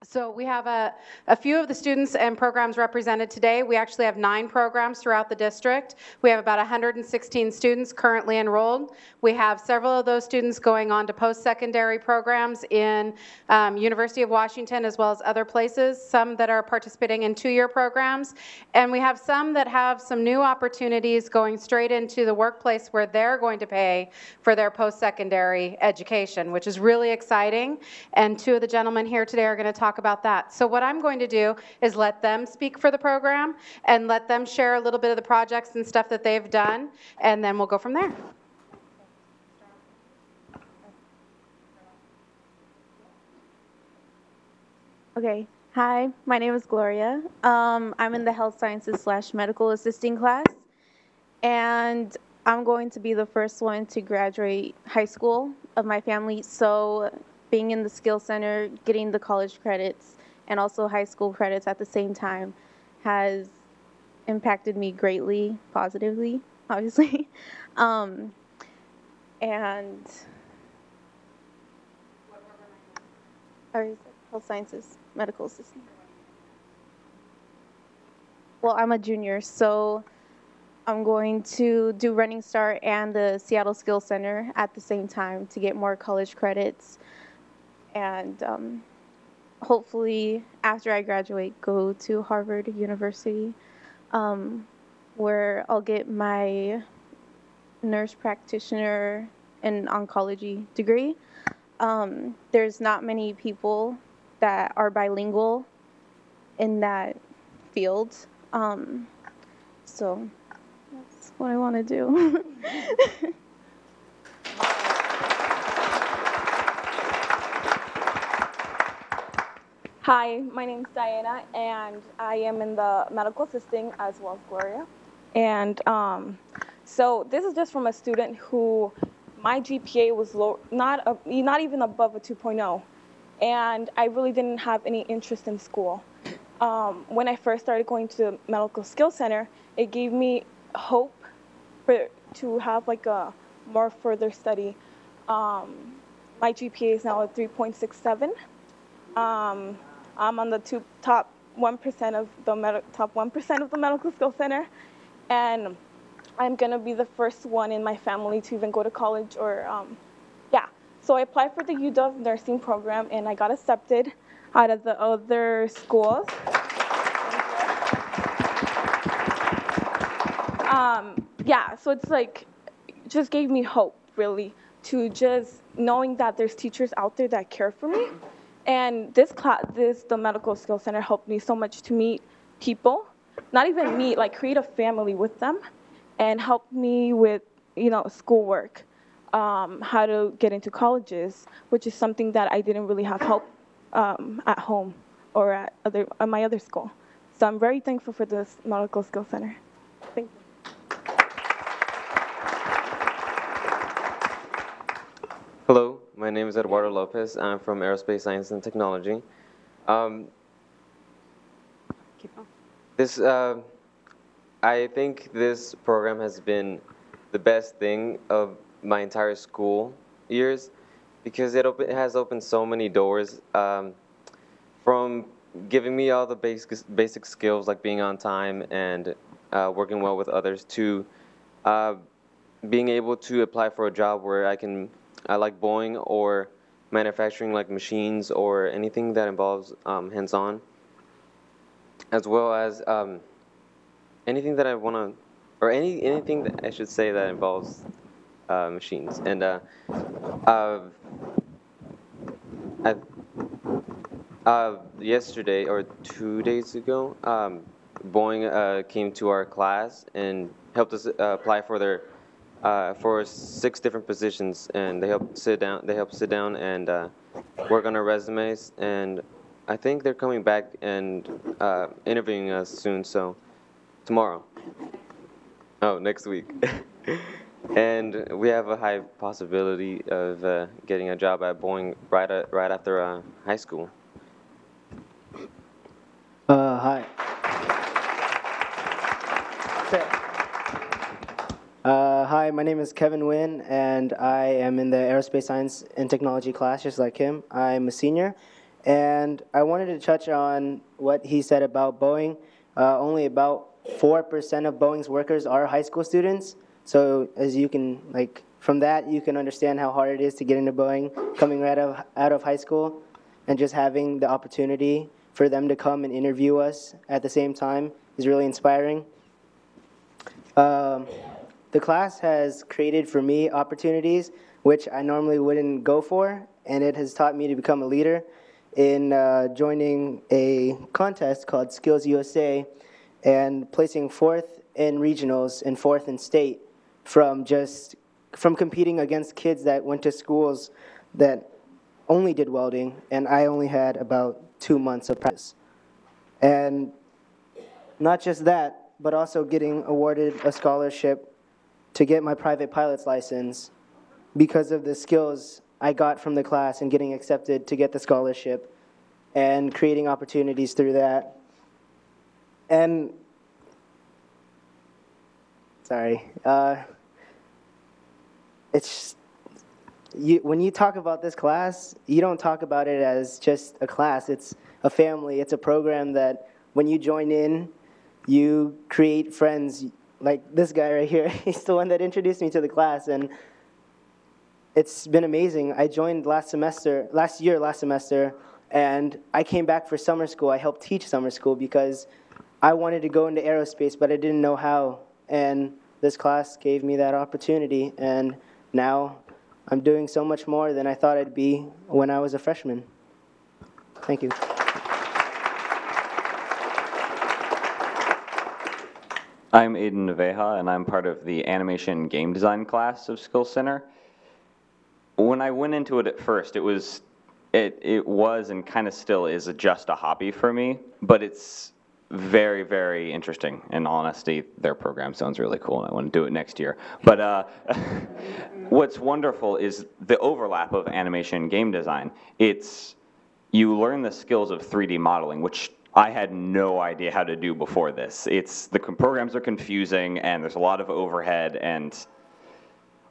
So we have a few of the students and programs represented today. We actually have 9 programs throughout the district. We have about 116 students currently enrolled. We have several of those students going on to post-secondary programs in University of Washington as well as other places, some that are participating in 2-year programs. And we have some that have some new opportunities going straight into the workplace where they're going to pay for their post-secondary education, which is really exciting. And 2 of the gentlemen here today are going to talk about that. So what I'm going to do is let them speak for the program and let them share a little bit of the projects and stuff that they've done, and then we'll go from there. Okay, hi, my name is Gloria. I'm in the health sciences / medical assisting class, and I'm going to be the first one to graduate high school of my family. So being in the skill center, getting the college credits, and also high school credits at the same time has impacted me greatly, positively, obviously. And health sciences, medical assistant. Well, I'm a junior, so I'm going to do Running Start and the Seattle Skills Center at the same time to get more college credits. And hopefully, after I graduate, go to Harvard University, where I'll get my nurse practitioner and oncology degree. There's not many people that are bilingual in that field, so that's what I want to do. Hi, my name's Diana, and I am in the medical assisting as well as Gloria. And so this is just from a student who my GPA was low, not even above a 2.0, and I really didn't have any interest in school. When I first started going to the Medical Skills Center, it gave me hope to have like a more further study. My GPA is now at 3.67. I'm on the top 1% of the Medical Skills Center, and I'm gonna be the first one in my family to even go to college or yeah. So I applied for the UW nursing program and I got accepted out of the other schools. Yeah, so it's like, it just gave me hope really to just knowing that there's teachers out there that care for me. And the Medical Skills Center helped me so much to meet people, not even meet, like create a family with them, and helped me with, schoolwork, how to get into colleges, which is something that I didn't really have help at home or at my other school. So I'm very thankful for this Medical Skills Center. Thank you. Hello, my name is Eduardo Lopez. I'm from Aerospace Science and Technology. I think this program has been the best thing of my entire school years because it has opened so many doors, from giving me all the basic skills like being on time and working well with others to being able to apply for a job where I like Boeing or manufacturing like machines or anything that involves hands-on, as well as anything that I want to, or anything that I should say that involves machines. And yesterday or 2 days ago, Boeing came to our class and helped us apply for 6 different positions, and they help sit down and work on our resumes, and I think they're coming back and interviewing us soon, so tomorrow. Oh, next week. And we have a high possibility of getting a job at Boeing right after high school. Hi. Hi, my name is Kevin Nguyen, and I am in the Aerospace Science and Technology class, just like him. I'm a senior, And I wanted to touch on what he said about Boeing. Only about 4% of Boeing's workers are high school students. So as you can, from that, you can understand how hard it is to get into Boeing coming right out of high school, and just having the opportunity for them to come and interview us at the same time is really inspiring. The class has created for me opportunities which I normally wouldn't go for, and it has taught me to become a leader in joining a contest called Skills USA and placing 4th in regionals and 4th in state from competing against kids that went to schools that only did welding, and I only had about 2 months of practice. And not just that, but also getting awarded a scholarship to get my private pilot's license because of the skills I got from the class and getting accepted to get the scholarship and creating opportunities through that. And, when you talk about this class, you don't talk about it as just a class. It's a family. It's a program that when you join in, you create friends. Like this guy right here, he's the one that introduced me to the class, and it's been amazing. I joined last semester, and I came back for summer school. I helped teach summer school because I wanted to go into aerospace, but I didn't know how. And this class gave me that opportunity, and now I'm doing so much more than I thought I'd be when I was a freshman. Thank you. I'm Aiden Naveja, and I'm part of the animation game design class of Skills Center. When I went into it at first, it was and kind of still is just a hobby for me, but it's very, very interesting. In honesty, their program sounds really cool, and I want to do it next year. But what's wonderful is the overlap of animation and game design. You learn the skills of 3D modeling, which I had no idea how to do before this. The programs are confusing, and there's a lot of overhead, and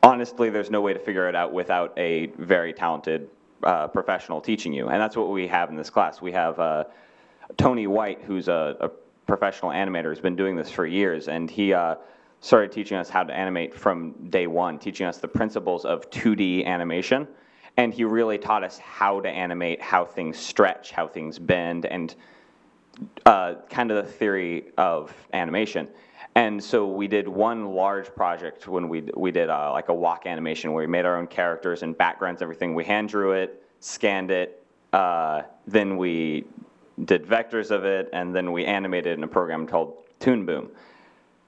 honestly, there's no way to figure it out without a very talented professional teaching you, and that's what we have in this class. We have Tony White, who's a professional animator, has been doing this for years, and he started teaching us how to animate from day one, teaching us the principles of 2D animation, and he really taught us how to animate, how things stretch, how things bend, and kind of the theory of animation. And so we did one large project when we did like a walk animation where we made our own characters and backgrounds, everything. We hand drew it, scanned it, then we did vectors of it, and then we animated in a program called Toon Boom.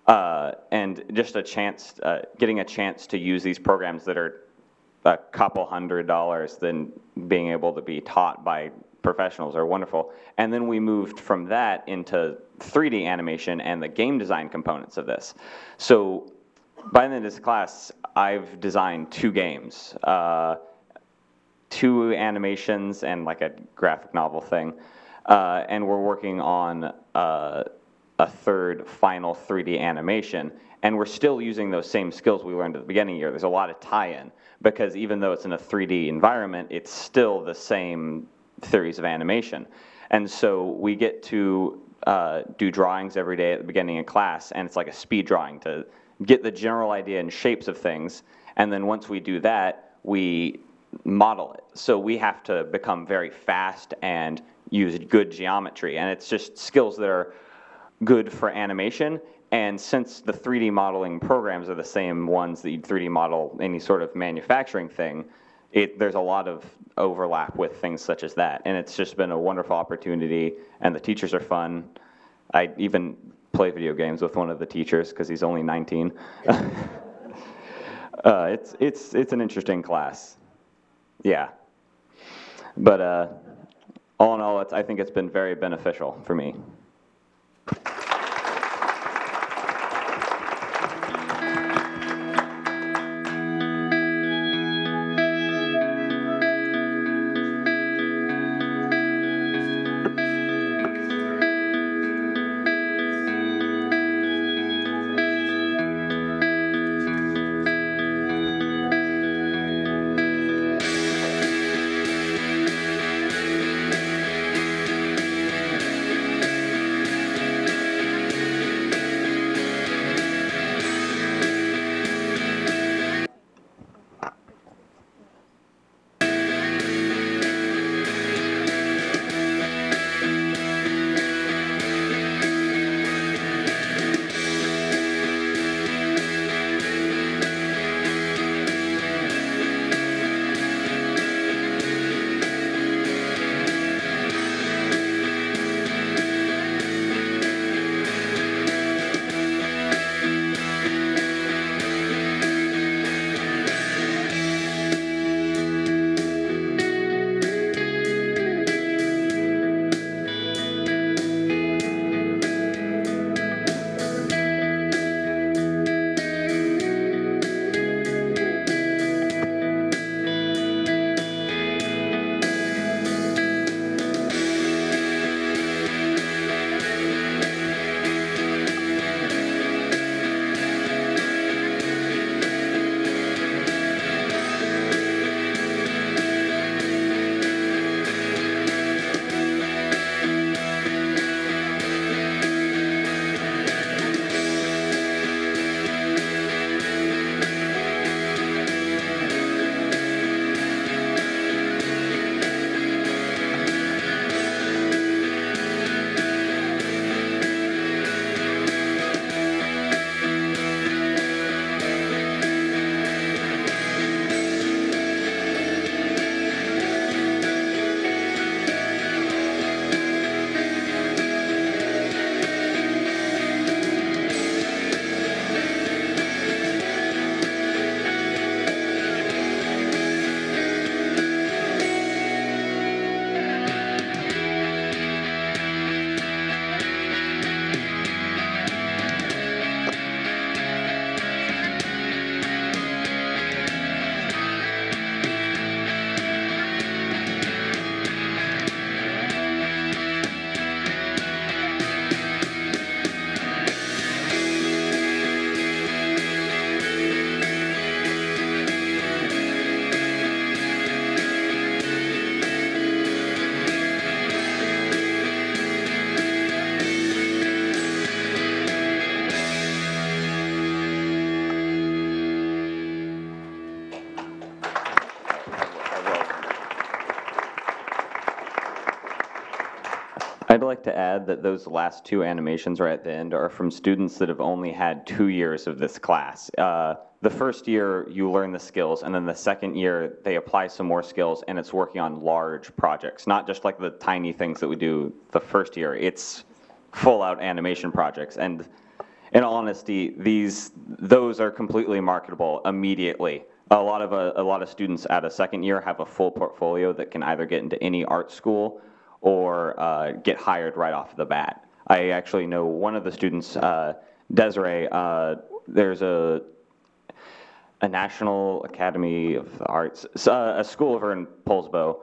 And just getting a chance to use these programs that are a couple $100, then being able to be taught by professionals are wonderful. And then we moved from that into 3D animation and the game design components of this. So by the end of this class, I've designed 2 games, 2 animations and like a graphic novel thing. And we're working on a 3rd final 3D animation. And we're still using those same skills we learned at the beginning of the year. There's a lot of tie-in because even though it's in a 3D environment, it's still the same theories of animation. And so we get to do drawings every day at the beginning of class, and it's like a speed drawing to get the general idea and shapes of things. And then once we do that, we model it. So we have to become very fast and use good geometry. And it's just skills that are good for animation. And since the 3D modeling programs are the same ones that you'd 3D model any sort of manufacturing thing, there's a lot of overlap with things such as that. And it's just been a wonderful opportunity, and the teachers are fun. I even play video games with one of the teachers because he's only 19. It's an interesting class. Yeah. But all in all, I think it's been very beneficial for me. I'd like to add that those last two animations right at the end are from students that have only had 2 years of this class. The first year, you learn the skills, and then the second year, they apply some more skills, and it's working on large projects, not just like the tiny things that we do the first year. It's full-out animation projects, and in all honesty, those are completely marketable immediately. A lot of students at a second year have a full portfolio that can either get into any art school or get hired right off the bat. I actually know one of the students, Desiree, there's a National Academy of the Arts, a school over in Poulsbo,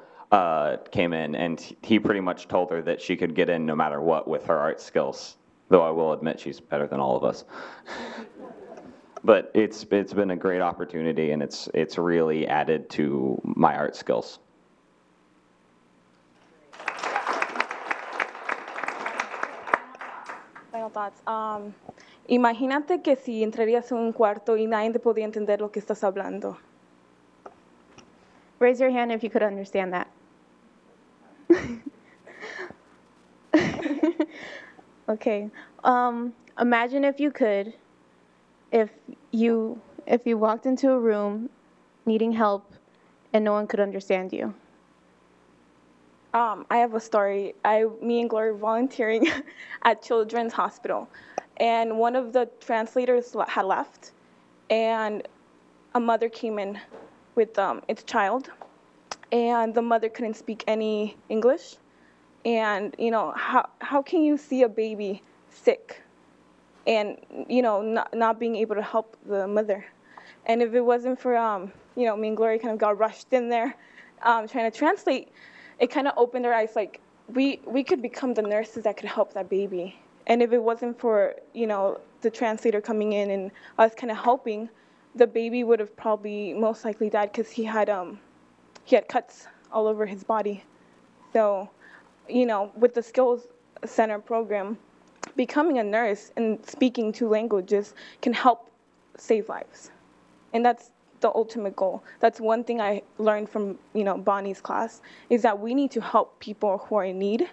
came in, and he pretty much told her that she could get in no matter what with her art skills, though I will admit she's better than all of us. But it's been a great opportunity, and it's really added to my art skills. Final thoughts. Imagínate que si entrarías en un cuarto y nadie te podía entender lo que estás hablando. Raise your hand if you could understand that. Okay. Imagine if you could, if you walked into a room needing help and no one could understand you. I have a story. Me and Gloria were volunteering at Children's Hospital, and one of the translators had left, and a mother came in with its child, and the mother couldn't speak any English, and how can you see a baby sick, and not being able to help the mother, and if it wasn't for me and Gloria kind of got rushed in there, trying to translate. It kind of opened our eyes, like, we could become the nurses that could help that baby. And if it wasn't for, the translator coming in and us kind of helping, the baby would have probably most likely died because he had cuts all over his body. So, with the Skills Center program, becoming a nurse and speaking 2 languages can help save lives. And that's the ultimate goal. That's one thing I learned from, Bonnie's class, is that we need to help people who are in need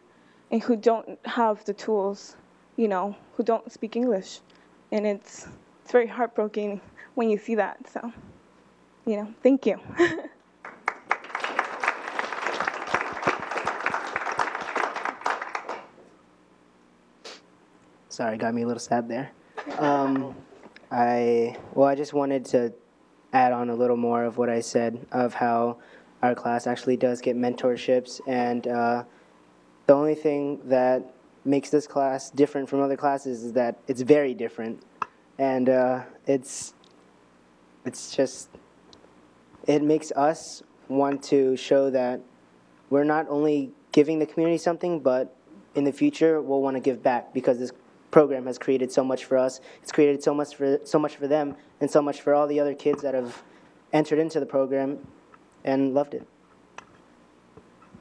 and who don't have the tools, who don't speak English. And it's very heartbreaking when you see that. So, thank you. Sorry, got me a little sad there. I just wanted to add on a little more of what I said of how our class actually does get mentorships, and the only thing that makes this class different from other classes is that it's very different, and it makes us want to show that we're not only giving the community something, but in the future we'll want to give back, because this program has created so much for us. It's created so much for them, and so much for all the other kids that have entered into the program and loved it.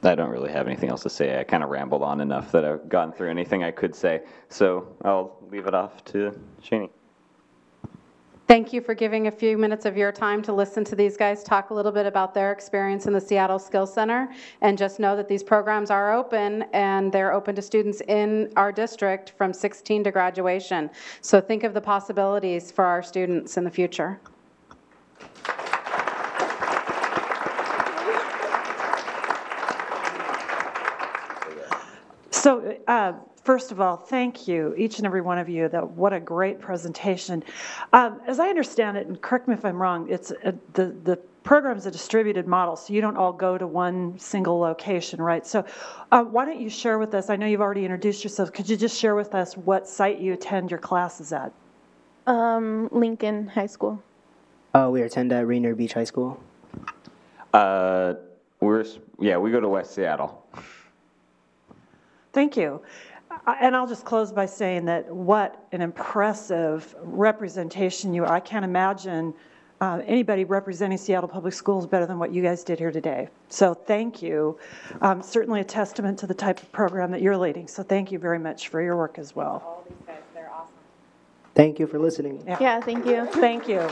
I don't really have anything else to say. I kind of rambled on enough that I've gotten through anything I could say, so I'll leave it off to Shani. Thank you for giving a few minutes of your time to listen to these guys talk a little bit about their experience in the Seattle Skills Center. And just know that these programs are open, and they're open to students in our district from 16 to graduation. So think of the possibilities for our students in the future. So, first of all, thank you, each and every one of you. What a great presentation. As I understand it, and correct me if I'm wrong, it's the program's a distributed model, so you don't all go to one single location, right? So why don't you share with us, I know you've already introduced yourself, could you just share with us what site you attend your classes at? Lincoln High School. We attend at Rainier Beach High School. We go to West Seattle. Thank you. And I'll just close by saying that what an impressive representation you are. I can't imagine anybody representing Seattle Public Schools better than what you guys did here today. So thank you. Certainly a testament to the type of program that you're leading. So thank you very much for your work as well. All these guys, they're awesome. Thank you for listening. Yeah, thank you. Thank you.